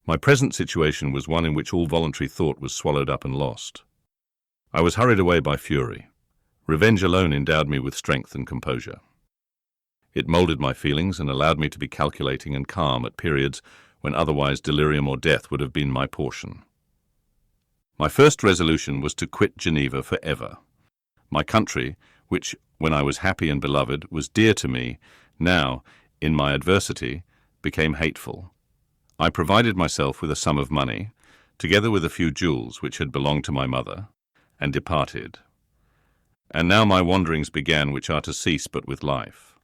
My present situation was one in which all voluntary thought was swallowed up and lost. I was hurried away by fury. Revenge alone endowed me with strength and composure. It molded my feelings and allowed me to be calculating and calm at periods when otherwise delirium or death would have been my portion. My first resolution was to quit Geneva forever. My country, which, when I was happy and beloved, was dear to me, now, in my adversity, became hateful. I provided myself with a sum of money, together with a few jewels which had belonged to my mother, and departed. And now my wanderings began, which are to cease but with life.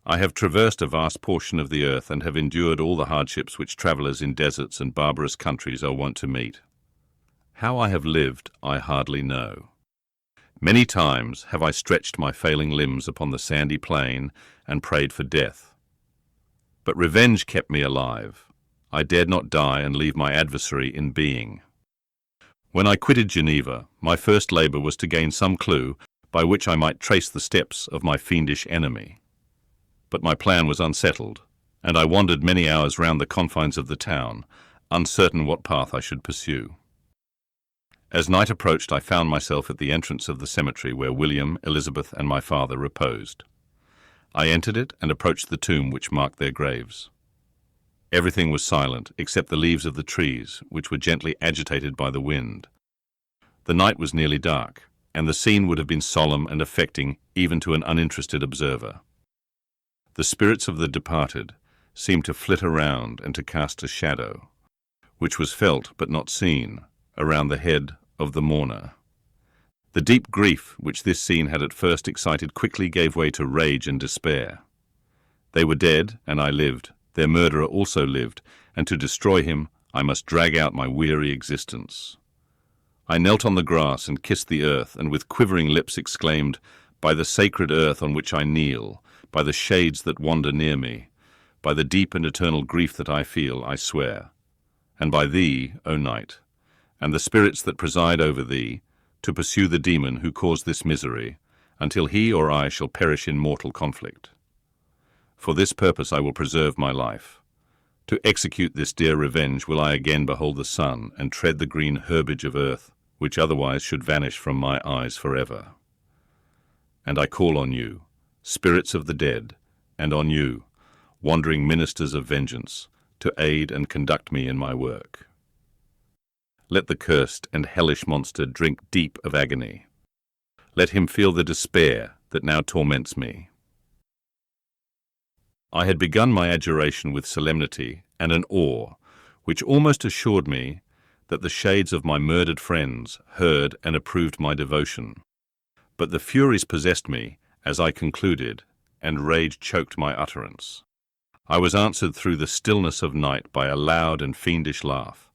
I have traversed a vast portion of the earth and have endured all the hardships which travellers in deserts and barbarous countries are wont to meet. How I have lived, I hardly know. Many times have I stretched my failing limbs upon the sandy plain and prayed for death. But revenge kept me alive. I dared not die and leave my adversary in being. When I quitted Geneva, my first labour was to gain some clue by which I might trace the steps of my fiendish enemy. But my plan was unsettled, and I wandered many hours round the confines of the town, uncertain what path I should pursue. As night approached, I found myself at the entrance of the cemetery where William, Elizabeth, and my father reposed. I entered it and approached the tomb which marked their graves. Everything was silent except the leaves of the trees, which were gently agitated by the wind. The night was nearly dark, and the scene would have been solemn and affecting even to an uninterested observer. The spirits of the departed seemed to flit around and to cast a shadow, which was felt but not seen, around the head of the mourner. The deep grief which this scene had at first excited quickly gave way to rage and despair. They were dead, and I lived. Their murderer also lived, and to destroy him I must drag out my weary existence. I knelt on the grass and kissed the earth, and with quivering lips exclaimed, "By the sacred earth on which I kneel, by the shades that wander near me, by the deep and eternal grief that I feel, I swear, and by thee, O night, and the spirits that preside over thee, to pursue the demon who caused this misery, until he or I shall perish in mortal conflict. For this purpose I will preserve my life. To execute this dear revenge will I again behold the sun, and tread the green herbage of earth, which otherwise should vanish from my eyes forever. And I call on you, spirits of the dead, and on you, wandering ministers of vengeance, to aid and conduct me in my work. Let the cursed and hellish monster drink deep of agony. Let him feel the despair that now torments me." I had begun my adjuration with solemnity and an awe which almost assured me that the shades of my murdered friends heard and approved my devotion. But the furies possessed me as I concluded, and rage choked my utterance. I was answered through the stillness of night by a loud and fiendish laugh.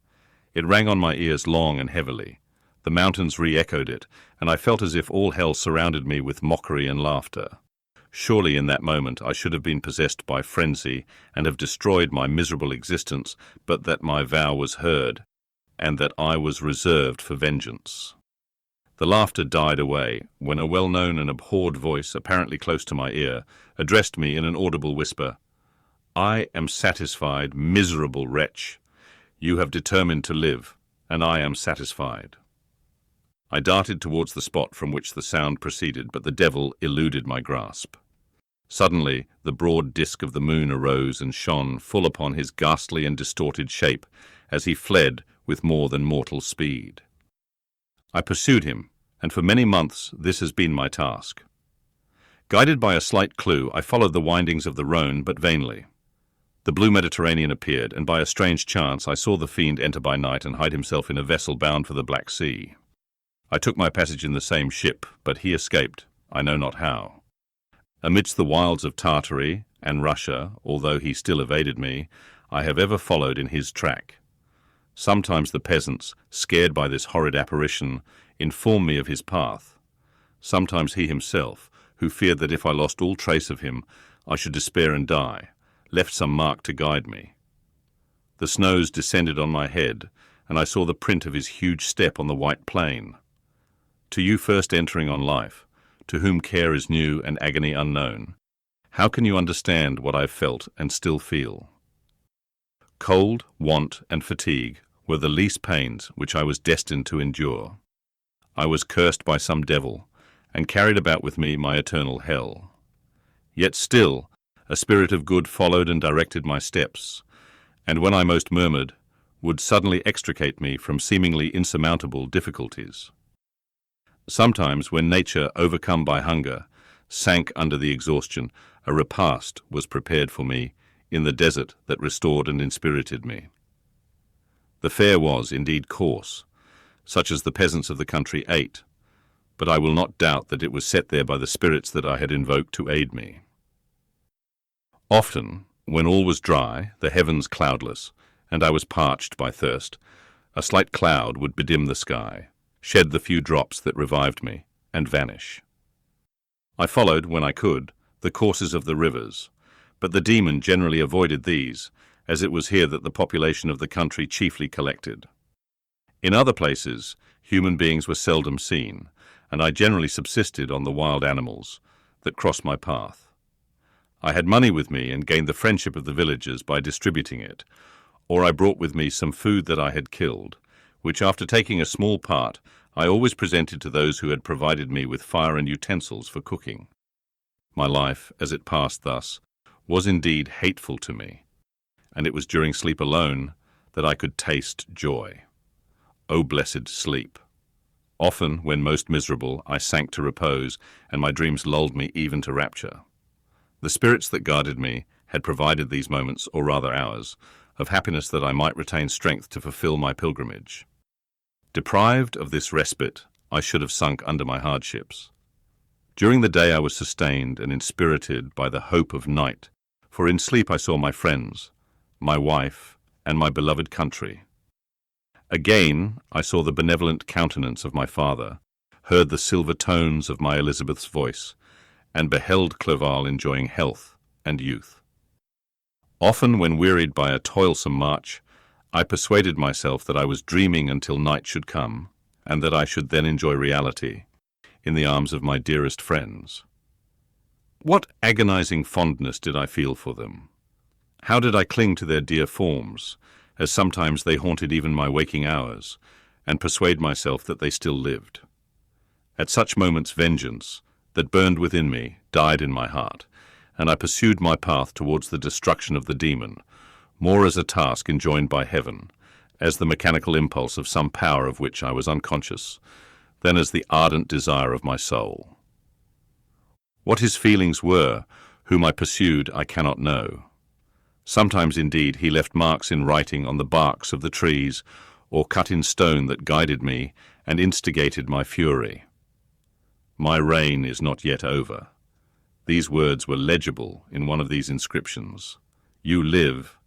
It rang on my ears long and heavily. The mountains re-echoed it, and I felt as if all hell surrounded me with mockery and laughter. Surely in that moment I should have been possessed by frenzy and have destroyed my miserable existence, but that my vow was heard, and that I was reserved for vengeance. The laughter died away when a well-known and abhorred voice, apparently close to my ear, addressed me in an audible whisper. "I am satisfied, miserable wretch. You have determined to live, and I am satisfied." I darted towards the spot from which the sound proceeded, but the devil eluded my grasp. Suddenly, the broad disk of the moon arose and shone full upon his ghastly and distorted shape as he fled with more than mortal speed. I pursued him, and for many months this has been my task. Guided by a slight clue, I followed the windings of the Rhone, but vainly. The blue Mediterranean appeared, and by a strange chance I saw the fiend enter by night and hide himself in a vessel bound for the Black Sea. I took my passage in the same ship, but he escaped, I know not how. Amidst the wilds of Tartary and Russia, although he still evaded me, I have ever followed in his track. Sometimes the peasants, scared by this horrid apparition, inform me of his path. Sometimes he himself, who feared that if I lost all trace of him, I should despair and die, left some mark to guide me. The snows descended on my head, and I saw the print of his huge step on the white plain. To you first entering on life, to whom care is new and agony unknown, how can you understand what I've felt and still feel? Cold, want, and fatigue were the least pains which I was destined to endure. I was cursed by some devil, and carried about with me my eternal hell. Yet still, a spirit of good followed and directed my steps, and when I most murmured, would suddenly extricate me from seemingly insurmountable difficulties. Sometimes, when nature, overcome by hunger, sank under the exhaustion, a repast was prepared for me in the desert that restored and inspirited me. The fare was indeed coarse, such as the peasants of the country ate, but I will not doubt that it was set there by the spirits that I had invoked to aid me. Often, when all was dry, the heavens cloudless, and I was parched by thirst, a slight cloud would bedim the sky, shed the few drops that revived me, and vanish. I followed, when I could, the courses of the rivers, but the demon generally avoided these, as it was here that the population of the country chiefly collected. In other places, human beings were seldom seen, and I generally subsisted on the wild animals that crossed my path. I had money with me and gained the friendship of the villagers by distributing it, or I brought with me some food that I had killed, which after taking a small part, I always presented to those who had provided me with fire and utensils for cooking. My life, as it passed thus, was indeed hateful to me, and it was during sleep alone that I could taste joy. O blessed sleep! Often, when most miserable, I sank to repose, and my dreams lulled me even to rapture. The spirits that guarded me had provided these moments, or rather hours, of happiness that I might retain strength to fulfill my pilgrimage. Deprived of this respite, I should have sunk under my hardships. During the day I was sustained and inspirited by the hope of night, for in sleep I saw my friends, my wife, and my beloved country. Again I saw the benevolent countenance of my father, heard the silver tones of my Elizabeth's voice, and beheld Clerval enjoying health and youth. Often, when wearied by a toilsome march, I persuaded myself that I was dreaming until night should come, and that I should then enjoy reality in the arms of my dearest friends. What agonizing fondness did I feel for them? How did I cling to their dear forms, as sometimes they haunted even my waking hours, and persuade myself that they still lived. At such moments vengeance, that burned within me, died in my heart, and I pursued my path towards the destruction of the demon, more as a task enjoined by heaven, as the mechanical impulse of some power of which I was unconscious, than as the ardent desire of my soul. What his feelings were, whom I pursued, I cannot know. Sometimes, indeed, he left marks in writing on the barks of the trees, or cut in stone that guided me and instigated my fury. My reign is not yet over. These words were legible in one of these inscriptions. You live,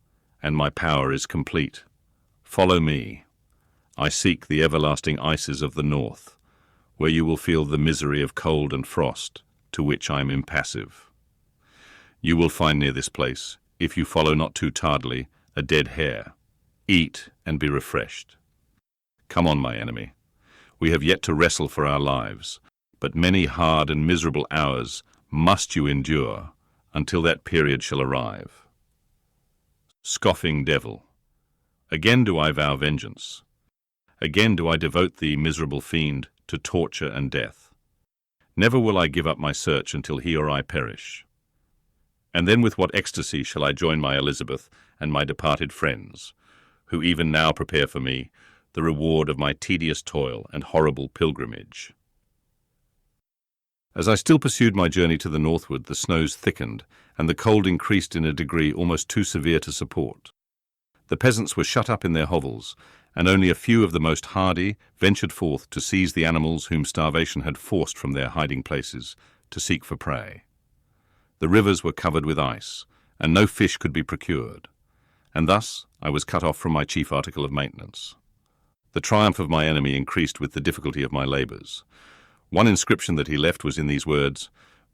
and my power is complete. Follow me. I seek the everlasting ices of the north, where you will feel the misery of cold and frost, to which I am impassive. You will find near this place, if you follow not too tardily, a dead hare. Eat and be refreshed. Come on, my enemy. We have yet to wrestle for our lives, but many hard and miserable hours must you endure until that period shall arrive. Scoffing devil, again do I vow vengeance. Again do I devote thee, miserable fiend, to torture and death. Never will I give up my search until he or I perish. And then with what ecstasy shall I join my Elizabeth and my departed friends, who even now prepare for me the reward of my tedious toil and horrible pilgrimage. As I still pursued my journey to the northward, the snows thickened, and the cold increased in a degree almost too severe to support. The peasants were shut up in their hovels, and only a few of the most hardy ventured forth to seize the animals whom starvation had forced from their hiding places to seek for prey. The rivers were covered with ice, and no fish could be procured, and thus I was cut off from my chief article of maintenance. The triumph of my enemy increased with the difficulty of my labours. One inscription that he left was in these words,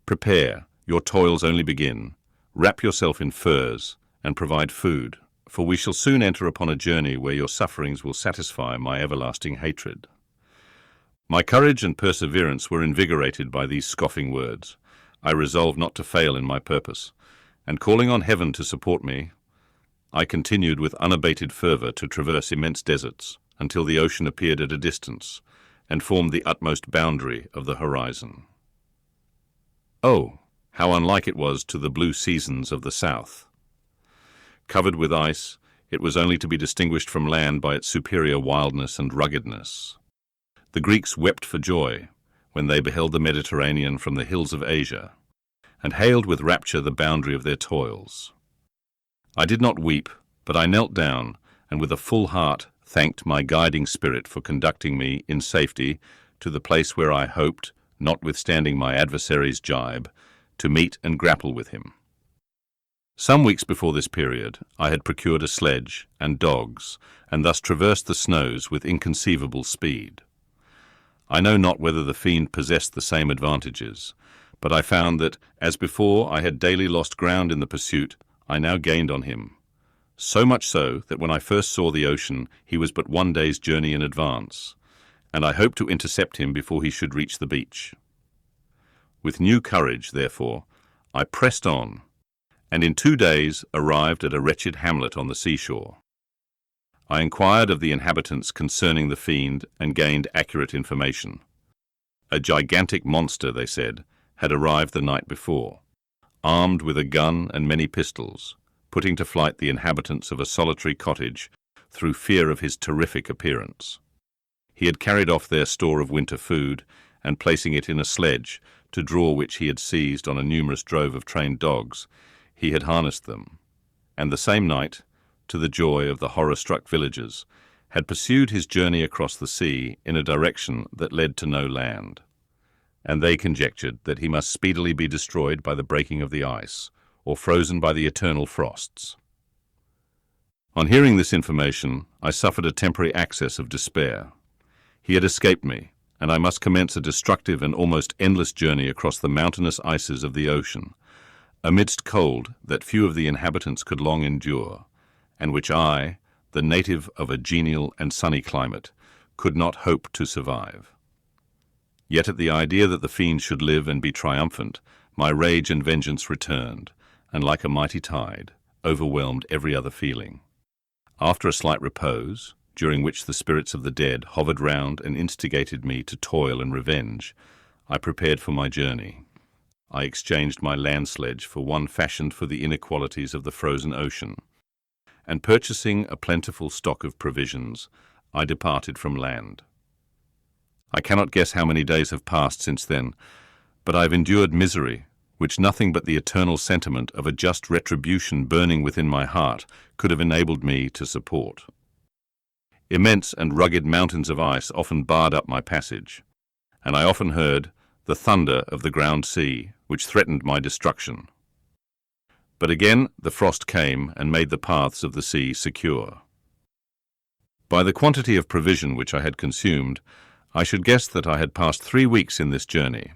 "Prepare, your toils only begin. Wrap yourself in furs, and provide food, for we shall soon enter upon a journey where your sufferings will satisfy my everlasting hatred." My courage and perseverance were invigorated by these scoffing words. I resolved not to fail in my purpose, and calling on heaven to support me, I continued with unabated fervor to traverse immense deserts until the ocean appeared at a distance and formed the utmost boundary of the horizon. Oh, how unlike it was to the blue seasons of the south! Covered with ice, it was only to be distinguished from land by its superior wildness and ruggedness. The Greeks wept for joy when they beheld the Mediterranean from the hills of Asia, and hailed with rapture the boundary of their toils. I did not weep, but I knelt down, and with a full heart thanked my guiding spirit for conducting me in safety to the place where I hoped, notwithstanding my adversary's jibe, to meet and grapple with him. Some weeks before this period, I had procured a sledge and dogs, and thus traversed the snows with inconceivable speed. I know not whether the fiend possessed the same advantages, but I found that, as before I had daily lost ground in the pursuit, I now gained on him. So much so that when I first saw the ocean, he was but 1 day's journey in advance, and I hoped to intercept him before he should reach the beach. With new courage, therefore, I pressed on, and in 2 days arrived at a wretched hamlet on the seashore. I inquired of the inhabitants concerning the fiend and gained accurate information. A gigantic monster, they said, had arrived the night before, armed with a gun and many pistols, putting to flight the inhabitants of a solitary cottage through fear of his terrific appearance. He had carried off their store of winter food, and placing it in a sledge, to draw which he had seized on a numerous drove of trained dogs, he had harnessed them, and the same night, to the joy of the horror-struck villagers, had pursued his journey across the sea in a direction that led to no land, and they conjectured that he must speedily be destroyed by the breaking of the ice, or frozen by the eternal frosts. On hearing this information, I suffered a temporary access of despair. He had escaped me, and I must commence a destructive and almost endless journey across the mountainous ices of the ocean, amidst cold that few of the inhabitants could long endure, and which I, the native of a genial and sunny climate, could not hope to survive. Yet at the idea that the fiend should live and be triumphant, my rage and vengeance returned, and like a mighty tide, overwhelmed every other feeling. After a slight repose, during which the spirits of the dead hovered round and instigated me to toil and revenge, I prepared for my journey. I exchanged my land sledge for one fashioned for the inequalities of the frozen ocean, and purchasing a plentiful stock of provisions, I departed from land. I cannot guess how many days have passed since then, but I have endured misery which nothing but the eternal sentiment of a just retribution burning within my heart could have enabled me to support. Immense and rugged mountains of ice often barred up my passage, and I often heard the thunder of the ground sea, which threatened my destruction. But again the frost came and made the paths of the sea secure. By the quantity of provision which I had consumed, I should guess that I had passed 3 weeks in this journey,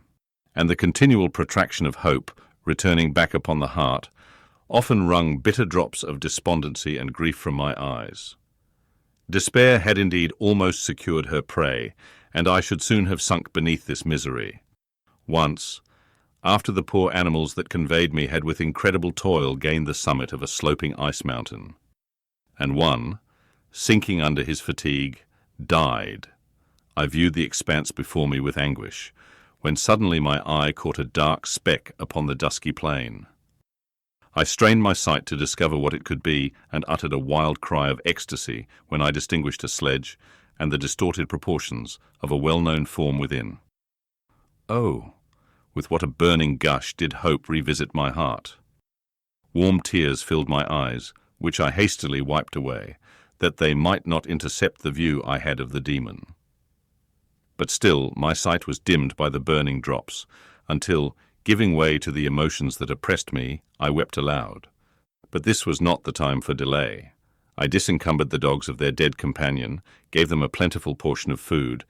and the continual protraction of hope, returning back upon the heart, often wrung bitter drops of despondency and grief from my eyes. Despair had indeed almost secured her prey, and I should soon have sunk beneath this misery. Once, after the poor animals that conveyed me had with incredible toil gained the summit of a sloping ice mountain, and one, sinking under his fatigue, died. I viewed the expanse before me with anguish, when suddenly my eye caught a dark speck upon the dusky plain. I strained my sight to discover what it could be, and uttered a wild cry of ecstasy when I distinguished a sledge and the distorted proportions of a well-known form within. Oh, with what a burning gush did hope revisit my heart! Warm tears filled my eyes, which I hastily wiped away, that they might not intercept the view I had of the demon. But still my sight was dimmed by the burning drops, until, giving way to the emotions that oppressed me, I wept aloud. But this was not the time for delay. I disencumbered the dogs of their dead companion, gave them a plentiful portion of food,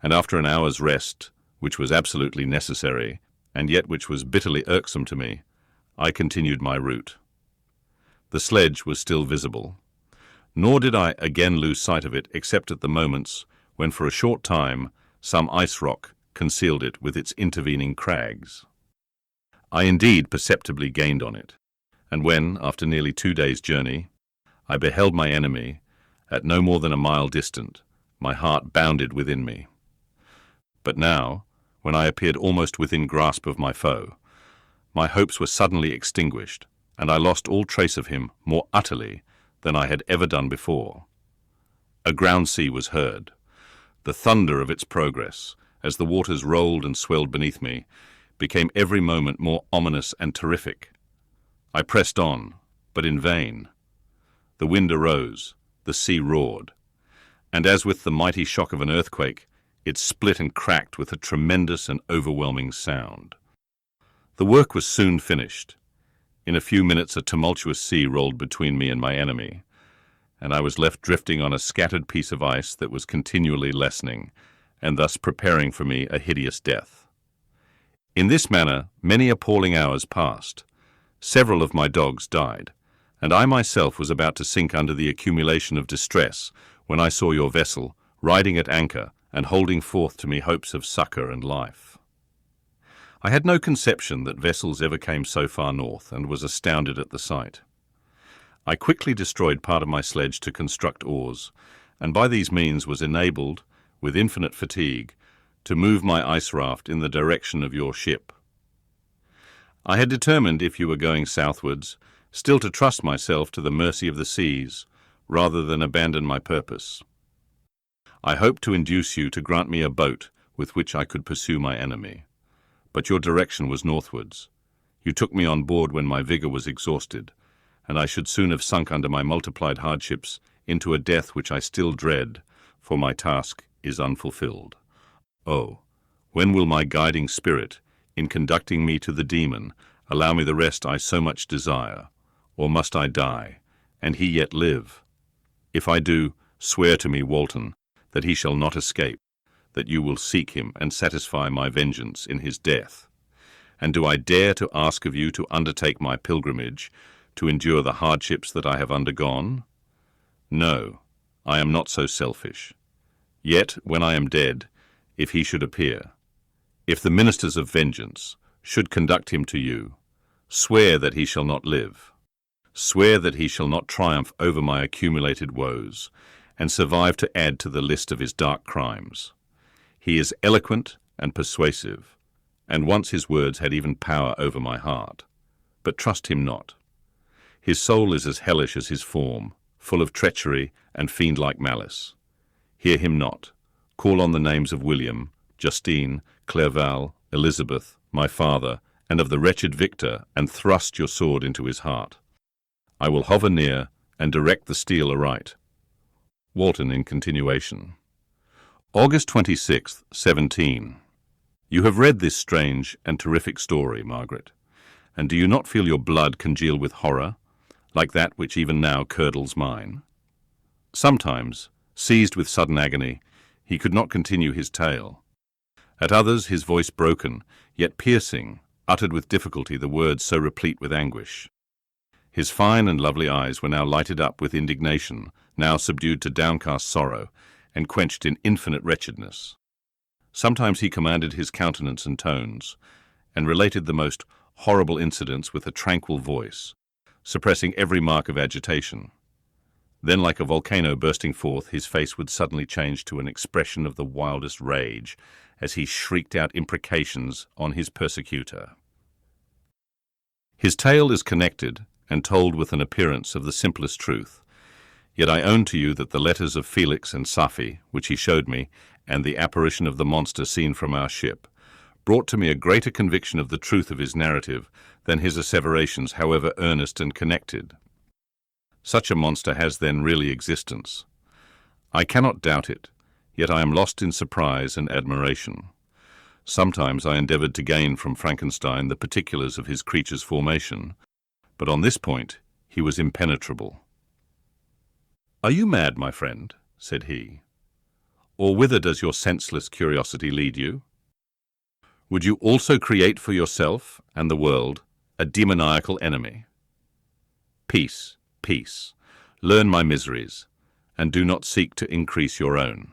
and after an hour's rest, which was absolutely necessary, and yet which was bitterly irksome to me, I continued my route. The sledge was still visible, nor did I again lose sight of it except at the moments when for a short time some ice rock concealed it with its intervening crags. I indeed perceptibly gained on it, and when, after nearly 2 days' journey, I beheld my enemy, at no more than a mile distant. My heart bounded within me. But now, when I appeared almost within grasp of my foe, my hopes were suddenly extinguished, and I lost all trace of him more utterly than I had ever done before. A ground sea was heard. The thunder of its progress, as the waters rolled and swelled beneath me, became every moment more ominous and terrific. I pressed on, but in vain. The wind arose, the sea roared, and as with the mighty shock of an earthquake, it split and cracked with a tremendous and overwhelming sound. The work was soon finished. In a few minutes a tumultuous sea rolled between me and my enemy, and I was left drifting on a scattered piece of ice that was continually lessening, and thus preparing for me a hideous death. In this manner many appalling hours passed. Several of my dogs died, and I myself was about to sink under the accumulation of distress when I saw your vessel riding at anchor and holding forth to me hopes of succor and life. I had no conception that vessels ever came so far north, and was astounded at the sight. I quickly destroyed part of my sledge to construct oars, and by these means was enabled, with infinite fatigue, to move my ice raft in the direction of your ship. I had determined, if you were going southwards, still to trust myself to the mercy of the seas, rather than abandon my purpose. I hoped to induce you to grant me a boat with which I could pursue my enemy. But your direction was northwards. You took me on board when my vigour was exhausted, and I should soon have sunk under my multiplied hardships into a death which I still dread, for my task is unfulfilled. Oh, when will my guiding spirit, in conducting me to the demon, allow me the rest I so much desire? Or must I die, and he yet live? If I do, swear to me, Walton, that he shall not escape, that you will seek him and satisfy my vengeance in his death. And do I dare to ask of you to undertake my pilgrimage, to endure the hardships that I have undergone? No, I am not so selfish. Yet, when I am dead, if he should appear, if the ministers of vengeance should conduct him to you, swear that he shall not live. Swear that he shall not triumph over my accumulated woes, and survive to add to the list of his dark crimes. He is eloquent and persuasive, and once his words had even power over my heart. But trust him not. His soul is as hellish as his form, full of treachery and fiend-like malice. Hear him not. Call on the names of William, Justine, Clerval, Elizabeth, my father, and of the wretched Victor, and thrust your sword into his heart. I will hover near and direct the steel aright. Walton in continuation. August 26th, 17. You have read this strange and terrific story, Margaret, and do you not feel your blood congeal with horror, like that which even now curdles mine? Sometimes, seized with sudden agony, he could not continue his tale. At others, his voice broken, yet piercing, uttered with difficulty the words so replete with anguish. His fine and lovely eyes were now lighted up with indignation, now subdued to downcast sorrow, and quenched in infinite wretchedness. Sometimes he commanded his countenance and tones, and related the most horrible incidents with a tranquil voice, suppressing every mark of agitation. Then, like a volcano bursting forth, his face would suddenly change to an expression of the wildest rage, as he shrieked out imprecations on his persecutor. His tale is connected and told with an appearance of the simplest truth. Yet I own to you that the letters of Felix and Safi, which he showed me, and the apparition of the monster seen from our ship, brought to me a greater conviction of the truth of his narrative than his asseverations, however earnest and connected. Such a monster has then really existence. I cannot doubt it, yet I am lost in surprise and admiration. Sometimes I endeavoured to gain from Frankenstein the particulars of his creature's formation, but on this point he was impenetrable. "Are you mad, my friend?" said he. "Or whither does your senseless curiosity lead you? Would you also create for yourself and the world a demoniacal enemy? Peace, peace. Learn my miseries, and do not seek to increase your own."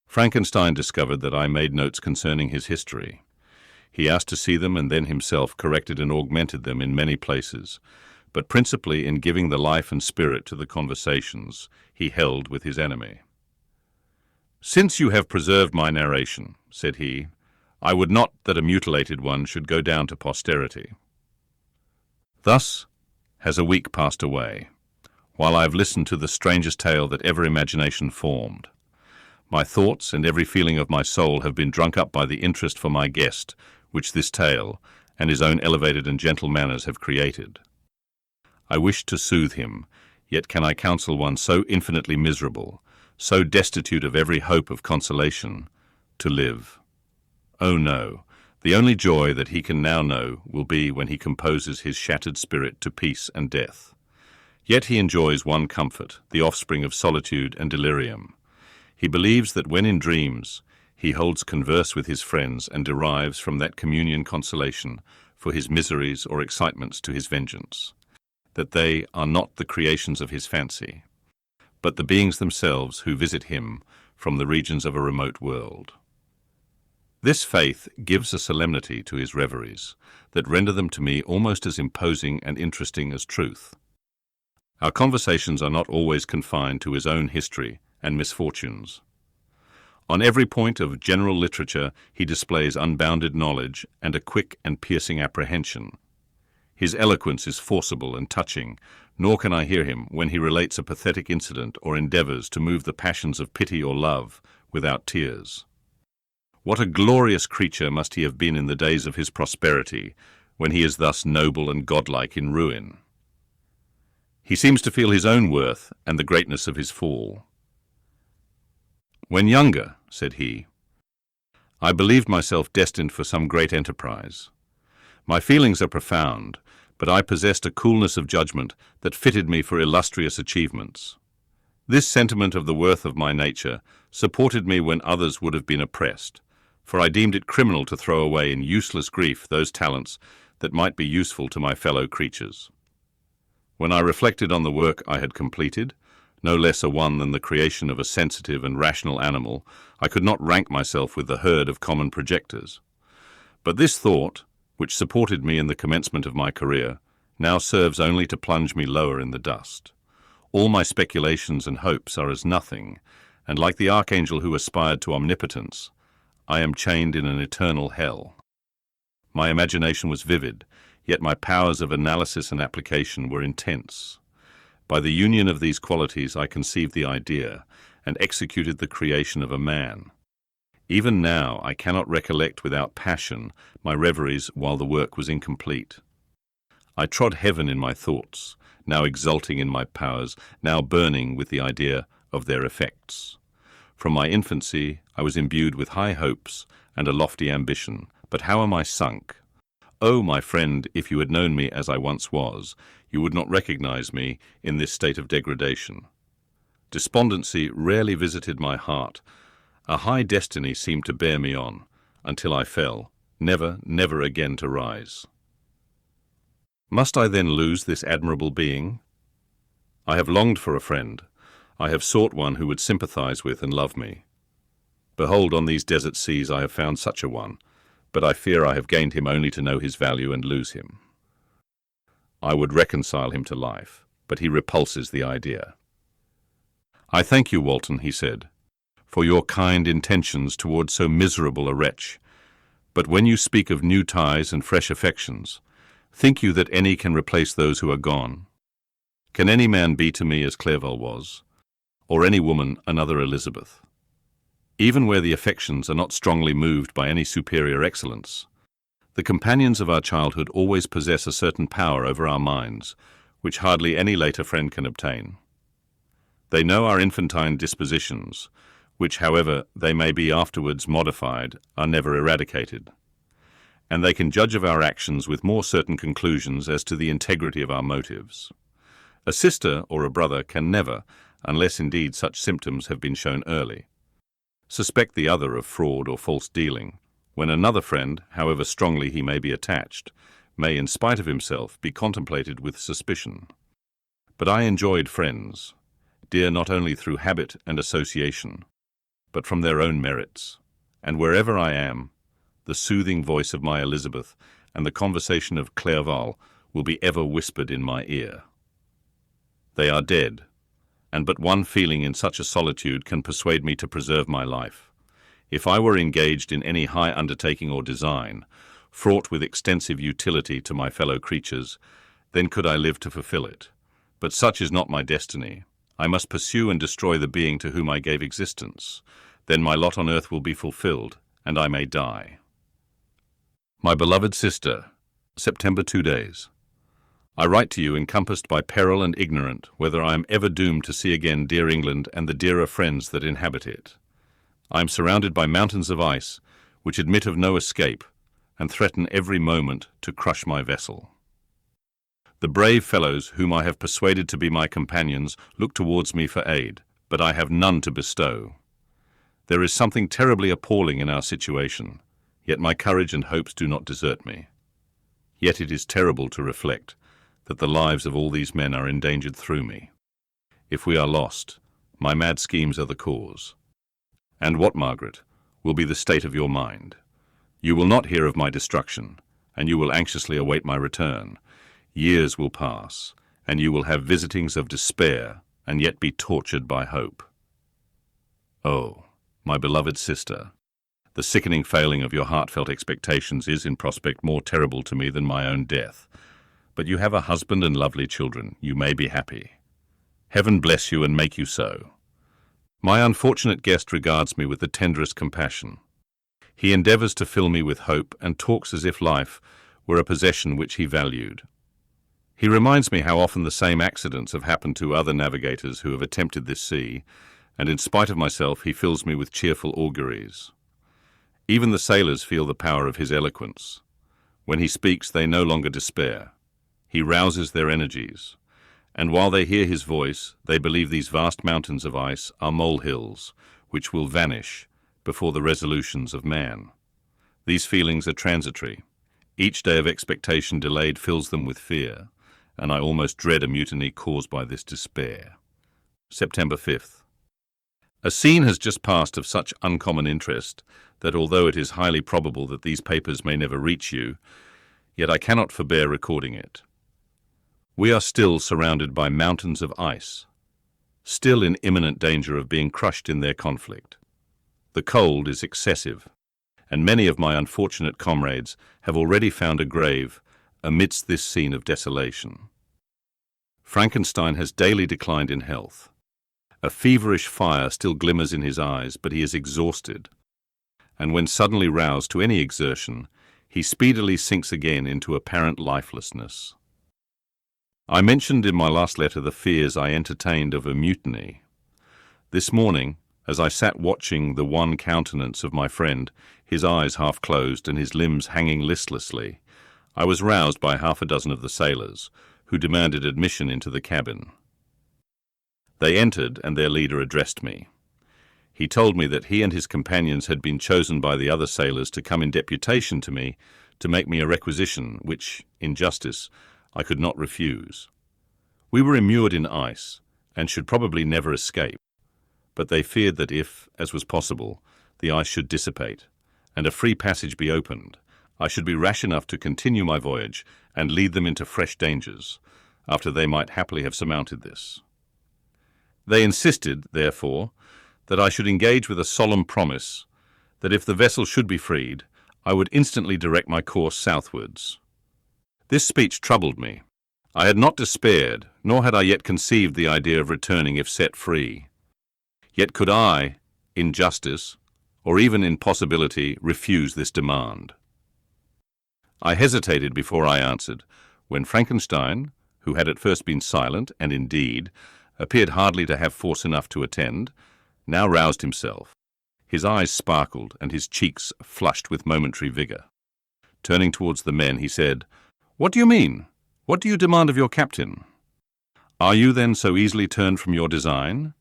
Frankenstein discovered that I made notes concerning his history. He asked to see them, and then himself corrected and augmented them in many places, but principally in giving the life and spirit to the conversations he held with his enemy. "Since you have preserved my narration," said he, "I would not that a mutilated one should go down to posterity." Thus has a week passed away, while I have listened to the strangest tale that ever imagination formed. My thoughts and every feeling of my soul have been drunk up by the interest for my guest, which this tale and his own elevated and gentle manners have created. I wish to soothe him, yet can I counsel one so infinitely miserable, so destitute of every hope of consolation, to live? Oh no, the only joy that he can now know will be when he composes his shattered spirit to peace and death. Yet he enjoys one comfort, the offspring of solitude and delirium. He believes that when in dreams, he holds converse with his friends and derives from that communion consolation for his miseries or excitements to his vengeance, that they are not the creations of his fancy, but the beings themselves who visit him from the regions of a remote world. This faith gives a solemnity to his reveries that render them to me almost as imposing and interesting as truth. Our conversations are not always confined to his own history and misfortunes. On every point of general literature he displays unbounded knowledge and a quick and piercing apprehension. His eloquence is forcible and touching, nor can I hear him when he relates a pathetic incident or endeavors to move the passions of pity or love without tears. What a glorious creature must he have been in the days of his prosperity, when he is thus noble and godlike in ruin. He seems to feel his own worth and the greatness of his fall. "When younger," said he, "I believed myself destined for some great enterprise. My feelings are profound, but I possessed a coolness of judgment that fitted me for illustrious achievements. This sentiment of the worth of my nature supported me when others would have been oppressed, for I deemed it criminal to throw away in useless grief those talents that might be useful to my fellow creatures. When I reflected on the work I had completed, no less a one than the creation of a sensitive and rational animal, I could not rank myself with the herd of common projectors. But this thought, which supported me in the commencement of my career, now serves only to plunge me lower in the dust. All my speculations and hopes are as nothing, and like the archangel who aspired to omnipotence, I am chained in an eternal hell. My imagination was vivid, yet my powers of analysis and application were intense. By the union of these qualities I conceived the idea and executed the creation of a man. Even now I cannot recollect without passion my reveries while the work was incomplete. I trod heaven in my thoughts, now exulting in my powers, now burning with the idea of their effects. From my infancy I was imbued with high hopes and a lofty ambition, but how am I sunk? Oh, my friend, if you had known me as I once was, you would not recognize me in this state of degradation. Despondency rarely visited my heart. A high destiny seemed to bear me on, until I fell, never, never again to rise. Must I then lose this admirable being? I have longed for a friend. I have sought one who would sympathize with and love me. Behold, on these desert seas I have found such a one, but I fear I have gained him only to know his value and lose him. I would reconcile him to life, but he repulses the idea. "I thank you, Walton," he said, "for your kind intentions towards so miserable a wretch. But when you speak of new ties and fresh affections, think you that any can replace those who are gone? Can any man be to me as Clerval was, or any woman another Elizabeth? Even where the affections are not strongly moved by any superior excellence, the companions of our childhood always possess a certain power over our minds, which hardly any later friend can obtain. They know our infantine dispositions, which, however they may be afterwards modified, are never eradicated. And they can judge of our actions with more certain conclusions as to the integrity of our motives. A sister or a brother can never, unless indeed such symptoms have been shown early, suspect the other of fraud or false dealing, when another friend, however strongly he may be attached, may, in spite of himself, be contemplated with suspicion. But I enjoyed friends, dear not only through habit and association, but from their own merits, and wherever I am, the soothing voice of my Elizabeth and the conversation of Clerval will be ever whispered in my ear. They are dead, and but one feeling in such a solitude can persuade me to preserve my life. If I were engaged in any high undertaking or design, fraught with extensive utility to my fellow creatures, then could I live to fulfill it. But such is not my destiny. I must pursue and destroy the being to whom I gave existence. Then my lot on earth will be fulfilled, and I may die. My beloved sister, September 2 days. I write to you encompassed by peril and ignorant whether I am ever doomed to see again dear England and the dearer friends that inhabit it. I am surrounded by mountains of ice, which admit of no escape, and threaten every moment to crush my vessel. The brave fellows whom I have persuaded to be my companions look towards me for aid, but I have none to bestow. There is something terribly appalling in our situation, yet my courage and hopes do not desert me. Yet it is terrible to reflect that the lives of all these men are endangered through me. If we are lost, my mad schemes are the cause. And what, Margaret, will be the state of your mind? You will not hear of my destruction, and you will anxiously await my return. Years will pass, and you will have visitings of despair, and yet be tortured by hope. Oh, my beloved sister, the sickening failing of your heartfelt expectations is in prospect more terrible to me than my own death. But you have a husband and lovely children. You may be happy. Heaven bless you and make you so. My unfortunate guest regards me with the tenderest compassion. He endeavours to fill me with hope and talks as if life were a possession which he valued. He reminds me how often the same accidents have happened to other navigators who have attempted this sea, and in spite of myself he fills me with cheerful auguries. Even the sailors feel the power of his eloquence. When he speaks, they no longer despair. He rouses their energies, and while they hear his voice, they believe these vast mountains of ice are molehills, which will vanish before the resolutions of man. These feelings are transitory. Each day of expectation delayed fills them with fear, and I almost dread a mutiny caused by this despair. September 5th. A scene has just passed of such uncommon interest that although it is highly probable that these papers may never reach you, yet I cannot forbear recording it. We are still surrounded by mountains of ice, still in imminent danger of being crushed in their conflict. The cold is excessive, and many of my unfortunate comrades have already found a grave amidst this scene of desolation. Frankenstein has daily declined in health. A feverish fire still glimmers in his eyes, but he is exhausted, and when suddenly roused to any exertion, he speedily sinks again into apparent lifelessness. I mentioned in my last letter the fears I entertained of a mutiny. This morning, as I sat watching the wan countenance of my friend, his eyes half closed and his limbs hanging listlessly, I was roused by half a dozen of the sailors, who demanded admission into the cabin. They entered, and their leader addressed me. He told me that he and his companions had been chosen by the other sailors to come in deputation to me to make me a requisition which, in justice, I could not refuse. We were immured in ice, and should probably never escape, but they feared that if, as was possible, the ice should dissipate, and a free passage be opened, I should be rash enough to continue my voyage and lead them into fresh dangers, after they might happily have surmounted this. They insisted, therefore, that I should engage with a solemn promise that if the vessel should be freed, I would instantly direct my course southwards. This speech troubled me. I had not despaired, nor had I yet conceived the idea of returning if set free. Yet could I, in justice, or even in possibility, refuse this demand? I hesitated before I answered, when Frankenstein, who had at first been silent, and indeed appeared hardly to have force enough to attend, now roused himself. His eyes sparkled, and his cheeks flushed with momentary vigour. Turning towards the men, he said, "What do you mean? What do you demand of your captain? Are you then so easily turned from your design?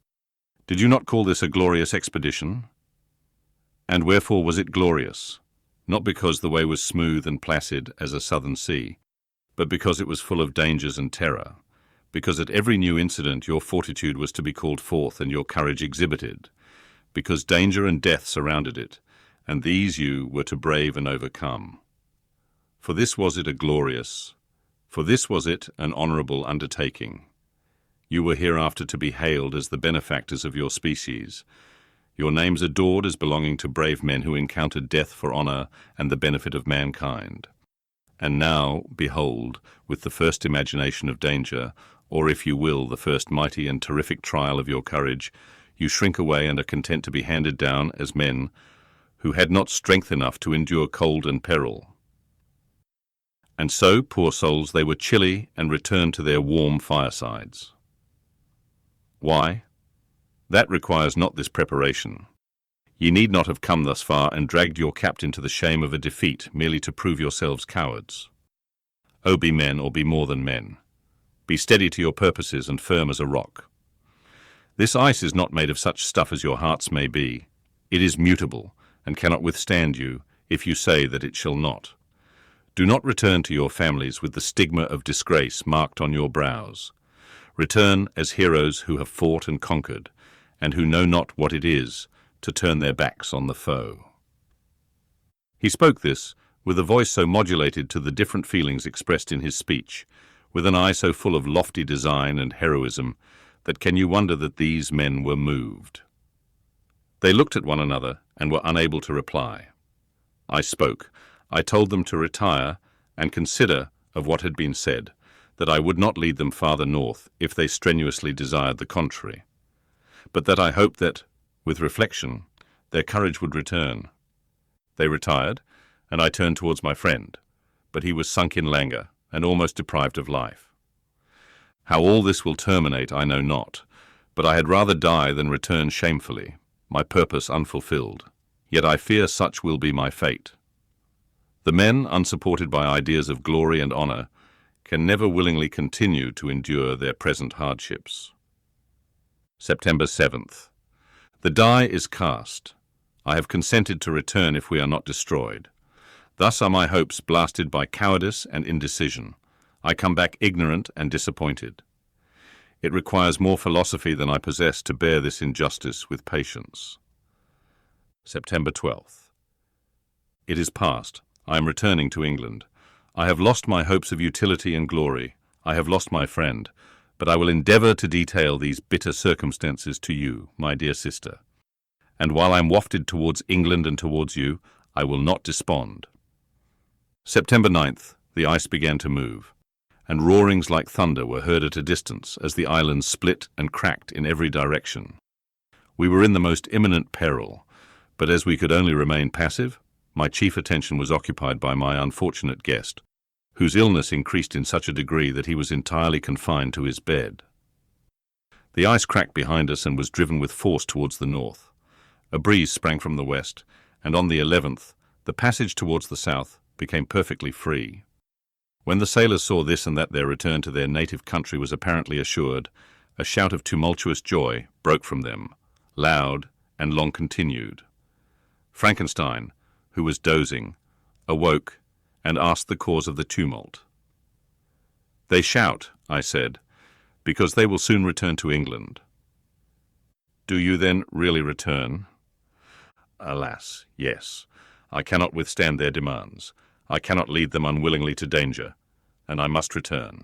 Did you not call this a glorious expedition? And wherefore was it glorious? Not because the way was smooth and placid as a southern sea, but because it was full of dangers and terror, because at every new incident your fortitude was to be called forth and your courage exhibited, because danger and death surrounded it, and these you were to brave and overcome. For this was it a glorious, For this was it, an honourable undertaking. You were hereafter to be hailed as the benefactors of your species, your names adored as belonging to brave men who encountered death for honour and the benefit of mankind. And now, behold, with the first imagination of danger, or if you will, the first mighty and terrific trial of your courage, you shrink away and are content to be handed down as men who had not strength enough to endure cold and peril. And so, poor souls, they were chilly and returned to their warm firesides. Why? That requires not this preparation. Ye need not have come thus far and dragged your captain to the shame of a defeat merely to prove yourselves cowards. O be men, or be more than men. Be steady to your purposes and firm as a rock. This ice is not made of such stuff as your hearts may be. It is mutable, and cannot withstand you, if you say that it shall not. Do not return to your families with the stigma of disgrace marked on your brows. Return as heroes who have fought and conquered, and who know not what it is to turn their backs on the foe. He spoke this with a voice so modulated to the different feelings expressed in his speech, with an eye so full of lofty design and heroism, that can you wonder that these men were moved? They looked at one another and were unable to reply. I spoke. I told them to retire and consider of what had been said, that I would not lead them farther north if they strenuously desired the contrary, but that I hoped that, with reflection, their courage would return. They retired, and I turned towards my friend, but he was sunk in languor and almost deprived of life. How all this will terminate I know not, but I had rather die than return shamefully, my purpose unfulfilled, yet I fear such will be my fate. The men, unsupported by ideas of glory and honour, can never willingly continue to endure their present hardships. September 7th. The die is cast. I have consented to return if we are not destroyed. Thus are my hopes blasted by cowardice and indecision. I come back ignorant and disappointed. It requires more philosophy than I possess to bear this injustice with patience. September 12th. It is past. I am returning to England. I have lost my hopes of utility and glory. I have lost my friend, but I will endeavour to detail these bitter circumstances to you, my dear sister. And while I am wafted towards England and towards you, I will not despond. September 9th, the ice began to move, and roarings like thunder were heard at a distance as the island split and cracked in every direction. We were in the most imminent peril, but as we could only remain passive, my chief attention was occupied by my unfortunate guest, whose illness increased in such a degree that he was entirely confined to his bed. The ice cracked behind us and was driven with force towards the north. A breeze sprang from the west, and on the 11th, the passage towards the south became perfectly free. When the sailors saw this and that their return to their native country was apparently assured, a shout of tumultuous joy broke from them, loud and long continued. Frankenstein, who was dozing, awoke and asked the cause of the tumult. They shout, I said, because they will soon return to England. Do you then really return? Alas, yes. I cannot withstand their demands. I cannot lead them unwillingly to danger, and I must return.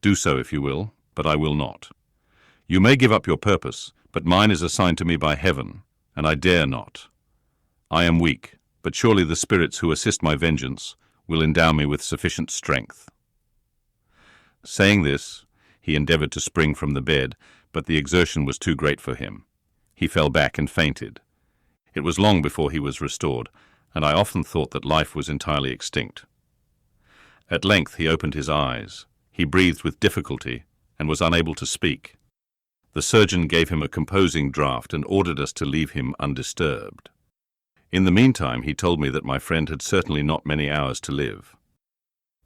Do so if you will, but I will not. You may give up your purpose, but mine is assigned to me by heaven, and I dare not. I am weak, but surely the spirits who assist my vengeance will endow me with sufficient strength. Saying this, he endeavoured to spring from the bed, but the exertion was too great for him. He fell back and fainted. It was long before he was restored, and I often thought that life was entirely extinct. At length he opened his eyes. He breathed with difficulty and was unable to speak. The surgeon gave him a composing draught and ordered us to leave him undisturbed. In the meantime, he told me that my friend had certainly not many hours to live.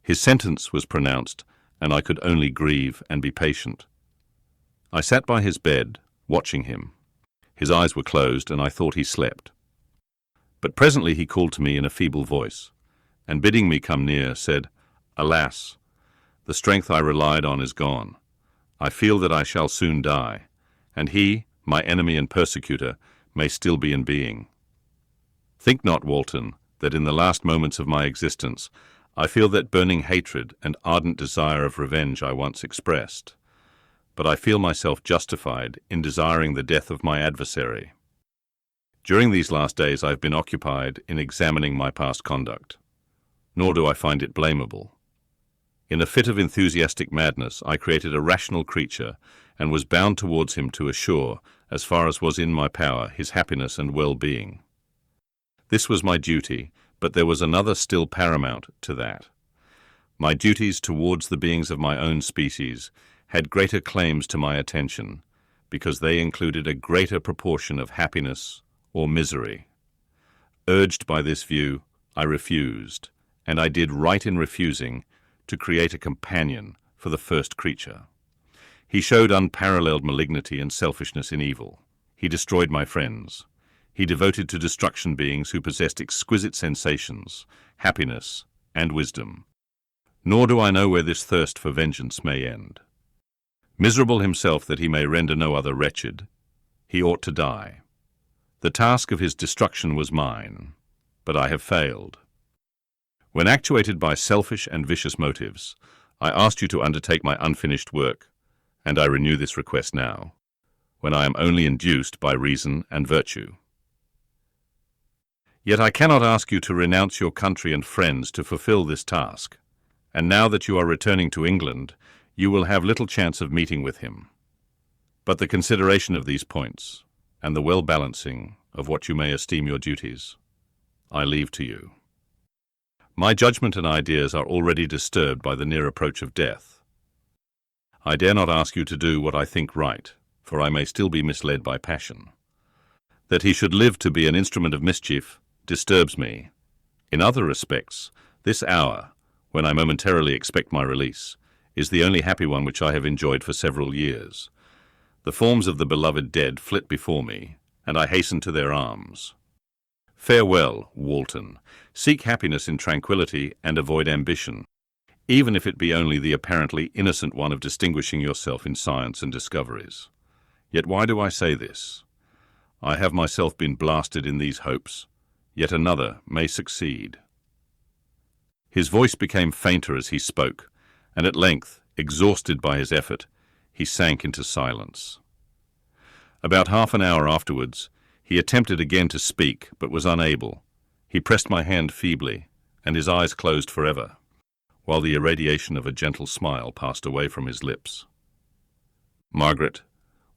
His sentence was pronounced, and I could only grieve and be patient. I sat by his bed, watching him. His eyes were closed, and I thought he slept. But presently he called to me in a feeble voice, and bidding me come near, said, "Alas, the strength I relied on is gone. I feel that I shall soon die, and he, my enemy and persecutor, may still be in being. Think not, Walton, that in the last moments of my existence I feel that burning hatred and ardent desire of revenge I once expressed, but I feel myself justified in desiring the death of my adversary. During these last days I've been occupied in examining my past conduct, nor do I find it blamable. In a fit of enthusiastic madness, I created a rational creature and was bound towards him to assure, as far as was in my power, his happiness and well-being. This was my duty, but there was another still paramount to that. My duties towards the beings of my own species had greater claims to my attention, because they included a greater proportion of happiness or misery. Urged by this view, I refused, and I did right in refusing, to create a companion for the first creature. He showed unparalleled malignity and selfishness in evil. He destroyed my friends. He devoted to destruction beings who possessed exquisite sensations, happiness, and wisdom. Nor do I know where this thirst for vengeance may end. Miserable himself that he may render no other wretched, he ought to die. The task of his destruction was mine, but I have failed. When actuated by selfish and vicious motives, I asked you to undertake my unfinished work, and I renew this request now, when I am only induced by reason and virtue. Yet I cannot ask you to renounce your country and friends to fulfill this task, and now that you are returning to England, you will have little chance of meeting with him. But the consideration of these points, and the well-balancing of what you may esteem your duties, I leave to you. My judgment and ideas are already disturbed by the near approach of death. I dare not ask you to do what I think right, for I may still be misled by passion. That he should live to be an instrument of mischief disturbs me. In other respects, this hour, when I momentarily expect my release, is the only happy one which I have enjoyed for several years. The forms of the beloved dead flit before me, and I hasten to their arms. Farewell, Walton. Seek happiness in tranquility and avoid ambition, even if it be only the apparently innocent one of distinguishing yourself in science and discoveries. Yet why do I say this? I have myself been blasted in these hopes, yet another may succeed. His voice became fainter as he spoke, and at length, exhausted by his effort, he sank into silence. About half an hour afterwards, he attempted again to speak, but was unable. He pressed my hand feebly, and his eyes closed forever, while the irradiation of a gentle smile passed away from his lips. Margaret,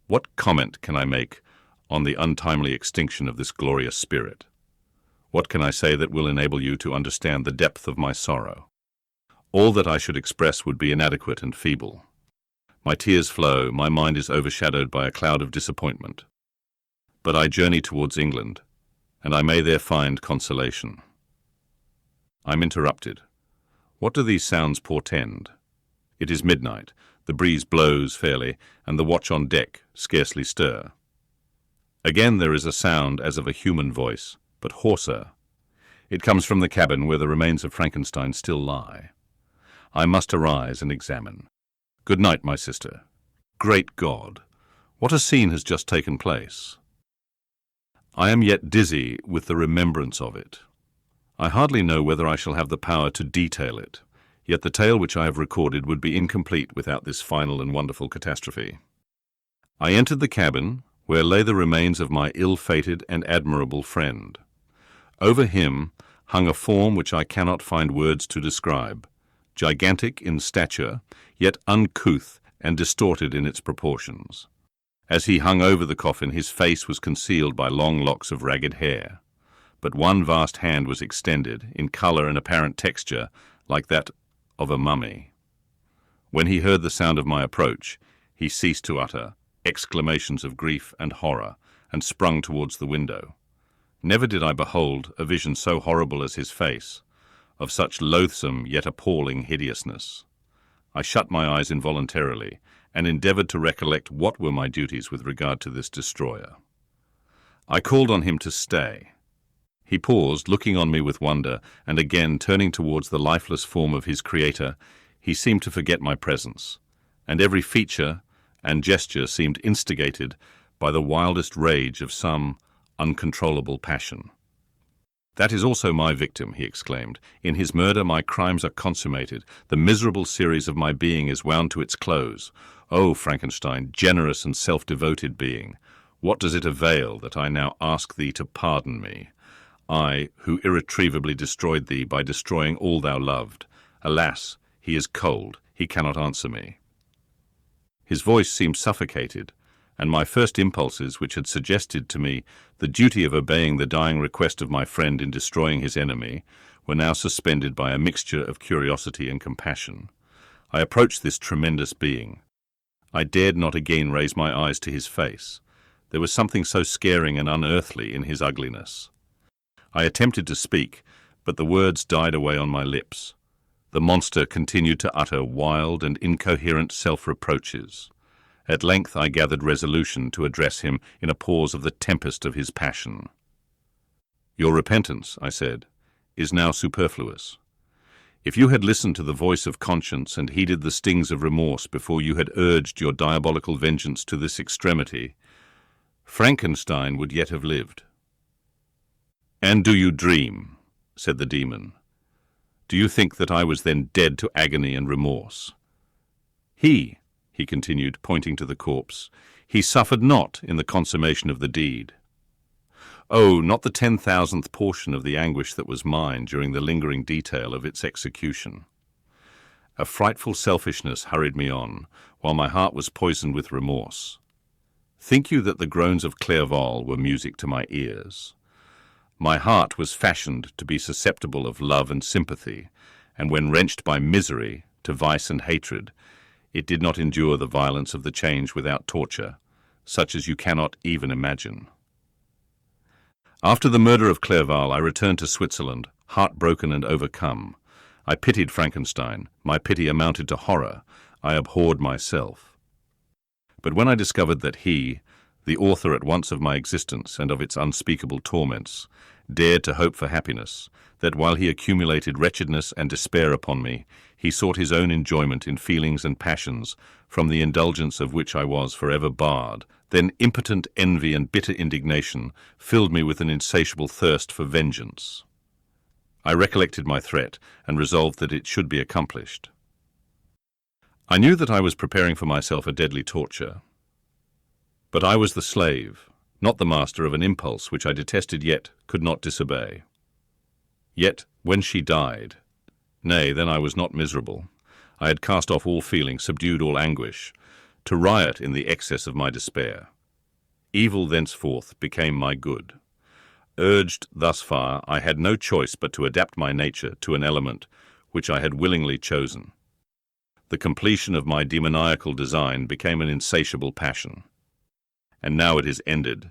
what comment can I make on the untimely extinction of this glorious spirit? What can I say that will enable you to understand the depth of my sorrow? All that I should express would be inadequate and feeble. My tears flow, my mind is overshadowed by a cloud of disappointment. But I journey towards England, and I may there find consolation. I'm interrupted. What do these sounds portend? It is midnight, the breeze blows fairly, and the watch on deck scarcely stir. Again there is a sound as of a human voice, but hoarser. It comes from the cabin where the remains of Frankenstein still lie. I must arise and examine. Good night, my sister. Great God, what a scene has just taken place! I am yet dizzy with the remembrance of it. I hardly know whether I shall have the power to detail it, yet the tale which I have recorded would be incomplete without this final and wonderful catastrophe. I entered the cabin, where lay the remains of my ill-fated and admirable friend. Over him hung a form which I cannot find words to describe, gigantic in stature, yet uncouth and distorted in its proportions. As he hung over the coffin, his face was concealed by long locks of ragged hair, but one vast hand was extended, in colour and apparent texture, like that of a mummy. When he heard the sound of my approach, he ceased to utter exclamations of grief and horror, and sprung towards the window. Never did I behold a vision so horrible as his face, of such loathsome yet appalling hideousness. I shut my eyes involuntarily, and endeavoured to recollect what were my duties with regard to this destroyer. I called on him to stay. He paused, looking on me with wonder, and again turning towards the lifeless form of his creator, he seemed to forget my presence, and every feature and gesture seemed instigated by the wildest rage of some uncontrollable passion. "That is also my victim," he exclaimed. "In his murder my crimes are consummated. The miserable series of my being is wound to its close. O Frankenstein, generous and self-devoted being, what does it avail that I now ask thee to pardon me? I, who irretrievably destroyed thee by destroying all thou loved. Alas, he is cold, he cannot answer me." His voice seemed suffocated, and my first impulses, which had suggested to me the duty of obeying the dying request of my friend in destroying his enemy, were now suspended by a mixture of curiosity and compassion. I approached this tremendous being. I dared not again raise my eyes to his face. There was something so scaring and unearthly in his ugliness. I attempted to speak, but the words died away on my lips. The monster continued to utter wild and incoherent self-reproaches. At length I gathered resolution to address him in a pause of the tempest of his passion. "Your repentance," I said, "is now superfluous. If you had listened to the voice of conscience and heeded the stings of remorse before you had urged your diabolical vengeance to this extremity, Frankenstein would yet have lived." "And do you dream?" said the demon. "Do you think that I was then dead to agony and remorse? He continued, pointing to the corpse, he suffered not in the consummation of the deed. Oh, not the 10,000th portion of the anguish that was mine during the lingering detail of its execution. A frightful selfishness hurried me on, while my heart was poisoned with remorse. Think you that the groans of Clerval were music to my ears? My heart was fashioned to be susceptible of love and sympathy, and when wrenched by misery to vice and hatred, it did not endure the violence of the change without torture, such as you cannot even imagine. After the murder of Clerval, I returned to Switzerland, heartbroken and overcome. I pitied Frankenstein. My pity amounted to horror. I abhorred myself. But when I discovered that he, the author at once of my existence and of its unspeakable torments, dared to hope for happiness, that while he accumulated wretchedness and despair upon me, he sought his own enjoyment in feelings and passions, from the indulgence of which I was forever barred, then impotent envy and bitter indignation filled me with an insatiable thirst for vengeance. I recollected my threat and resolved that it should be accomplished. I knew that I was preparing for myself a deadly torture. But I was the slave, not the master of an impulse which I detested yet could not disobey. Yet, when she died, nay, then I was not miserable. I had cast off all feeling, subdued all anguish, to riot in the excess of my despair. Evil thenceforth became my good. Urged thus far, I had no choice but to adapt my nature to an element which I had willingly chosen. The completion of my demoniacal design became an insatiable passion. And now it is ended.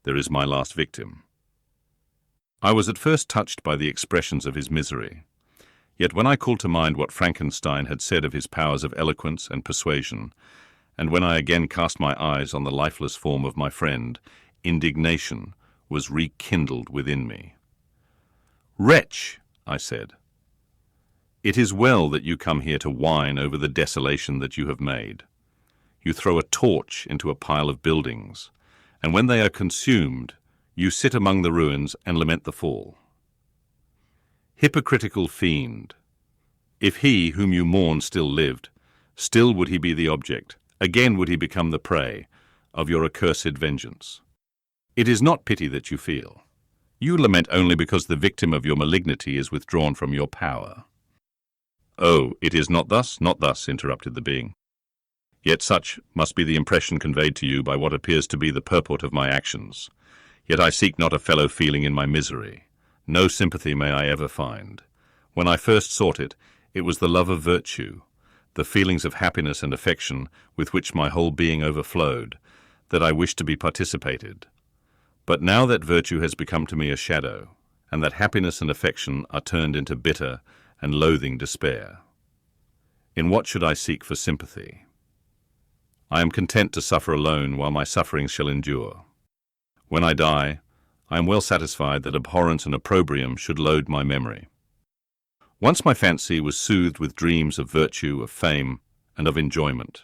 There is my last victim. I was at first touched by the expressions of his misery. Yet when I called to mind what Frankenstein had said of his powers of eloquence and persuasion, and when I again cast my eyes on the lifeless form of my friend, indignation was rekindled within me. "Wretch," I said, "it is well that you come here to whine over the desolation that you have made. You throw a torch into a pile of buildings, and when they are consumed, you sit among the ruins and lament the fall. Hypocritical fiend! If he whom you mourn still lived, still would he be the object, again would he become the prey, of your accursed vengeance. It is not pity that you feel. You lament only because the victim of your malignity is withdrawn from your power." "Oh, it is not thus, not thus," interrupted the being. "Yet such must be the impression conveyed to you by what appears to be the purport of my actions. Yet I seek not a fellow feeling in my misery. No sympathy may I ever find. When I first sought it, it was the love of virtue, the feelings of happiness and affection with which my whole being overflowed, that I wished to be participated. But now that virtue has become to me a shadow, and that happiness and affection are turned into bitter and loathing despair, in what should I seek for sympathy? I am content to suffer alone while my sufferings shall endure. When I die, I am well satisfied that abhorrence and opprobrium should load my memory. Once my fancy was soothed with dreams of virtue, of fame, and of enjoyment.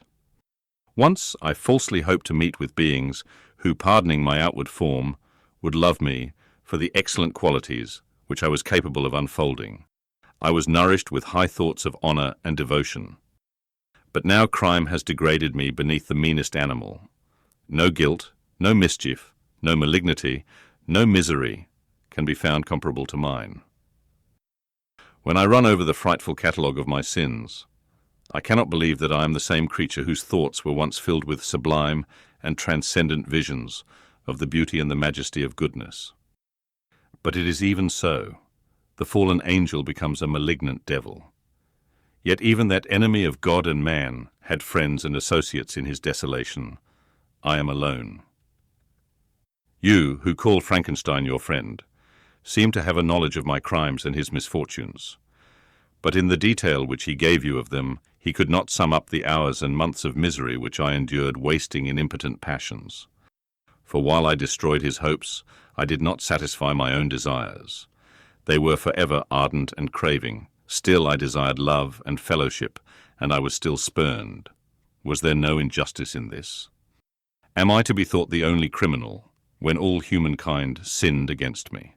Once I falsely hoped to meet with beings who, pardoning my outward form, would love me for the excellent qualities which I was capable of unfolding. I was nourished with high thoughts of honor and devotion. But now crime has degraded me beneath the meanest animal. No guilt, no mischief, no malignity, no misery can be found comparable to mine. When I run over the frightful catalogue of my sins, I cannot believe that I am the same creature whose thoughts were once filled with sublime and transcendent visions of the beauty and the majesty of goodness. But it is even so. The fallen angel becomes a malignant devil. Yet even that enemy of God and man had friends and associates in his desolation. I am alone. You, who call Frankenstein your friend, seem to have a knowledge of my crimes and his misfortunes. But in the detail which he gave you of them, he could not sum up the hours and months of misery which I endured wasting in impotent passions. For while I destroyed his hopes, I did not satisfy my own desires. They were forever ardent and craving. Still I desired love and fellowship, and I was still spurned. Was there no injustice in this? Am I to be thought the only criminal, when all humankind sinned against me?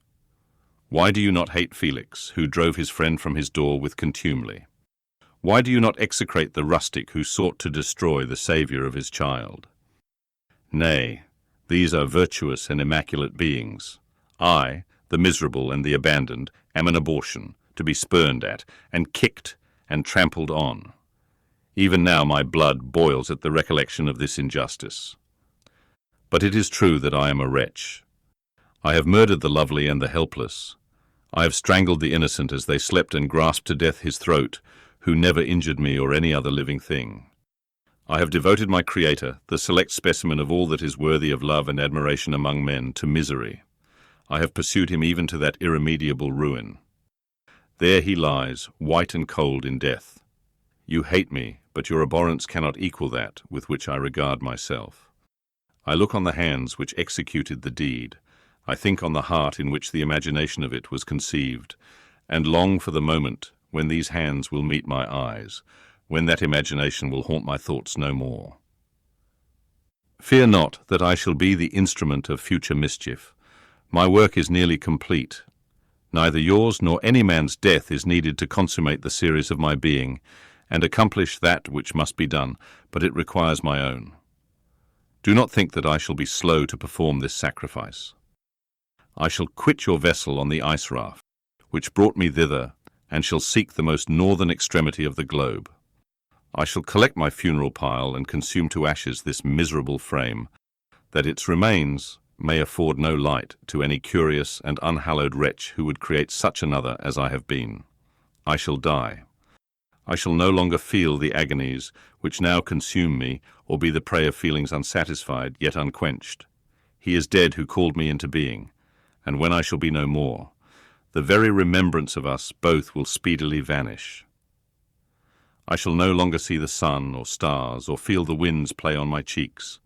Why do you not hate Felix, who drove his friend from his door with contumely? Why do you not execrate the rustic who sought to destroy the Saviour of his child? Nay, these are virtuous and immaculate beings. I, the miserable and the abandoned, am an abortion, to be spurned at, and kicked, and trampled on. Even now my blood boils at the recollection of this injustice. But it is true that I am a wretch. I have murdered the lovely and the helpless. I have strangled the innocent as they slept and grasped to death his throat, who never injured me or any other living thing. I have devoted my Creator, the select specimen of all that is worthy of love and admiration among men, to misery. I have pursued him even to that irremediable ruin. There he lies, white and cold in death. You hate me, but your abhorrence cannot equal that with which I regard myself. I look on the hands which executed the deed. I think on the heart in which the imagination of it was conceived, and long for the moment when these hands will meet my eyes, when that imagination will haunt my thoughts no more. Fear not that I shall be the instrument of future mischief. My work is nearly complete. Neither yours nor any man's death is needed to consummate the series of my being and accomplish that which must be done, but it requires my own. Do not think that I shall be slow to perform this sacrifice. I shall quit your vessel on the ice raft, which brought me thither, and shall seek the most northern extremity of the globe. I shall collect my funeral pile and consume to ashes this miserable frame, that its remains may afford no light to any curious and unhallowed wretch who would create such another as I have been. I shall die. I shall no longer feel the agonies which now consume me, or be the prey of feelings unsatisfied yet unquenched. He is dead who called me into being, and when I shall be no more, the very remembrance of us both will speedily vanish. I shall no longer see the sun or stars, or feel the winds play on my cheeks.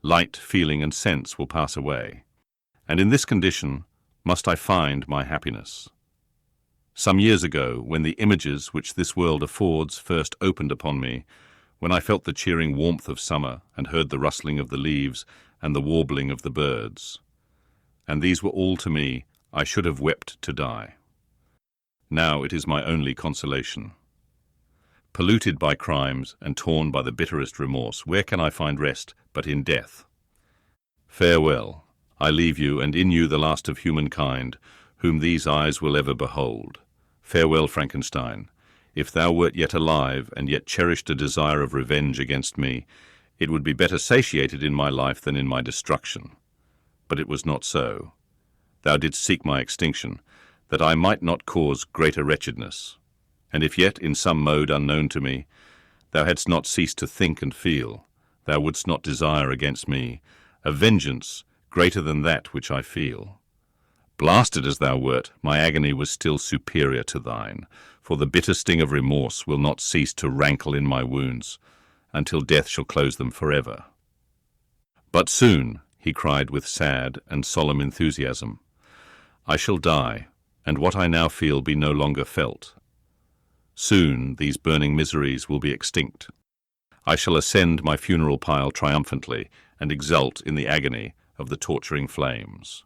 Light, feeling, and sense will pass away, and in this condition must I find my happiness. Some years ago, when the images which this world affords first opened upon me, when I felt the cheering warmth of summer and heard the rustling of the leaves and the warbling of the birds, and these were all to me, I should have wept to die. Now it is my only consolation. Polluted by crimes and torn by the bitterest remorse, where can I find rest but in death? Farewell. I leave you, and in you the last of humankind, whom these eyes will ever behold. Farewell, Frankenstein. If thou wert yet alive, and yet cherished a desire of revenge against me, it would be better satiated in my life than in my destruction. But it was not so. Thou didst seek my extinction, that I might not cause greater wretchedness. And if yet, in some mode unknown to me, thou hadst not ceased to think and feel, thou wouldst not desire against me a vengeance greater than that which I feel. Blasted as thou wert, my agony was still superior to thine, for the bitter sting of remorse will not cease to rankle in my wounds, until death shall close them forever. But soon, he cried with sad and solemn enthusiasm, I shall die, and what I now feel be no longer felt. Soon these burning miseries will be extinct. I shall ascend my funeral pile triumphantly and exult in the agony of the torturing flames.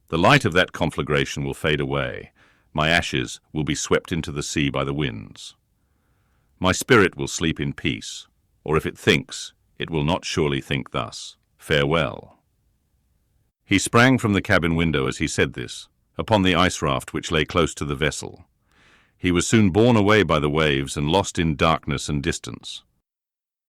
The light of that conflagration will fade away. My ashes will be swept into the sea by the winds. My spirit will sleep in peace, or if it thinks, it will not surely think thus. Farewell." He sprang from the cabin window as he said this, upon the ice raft which lay close to the vessel. He was soon borne away by the waves and lost in darkness and distance.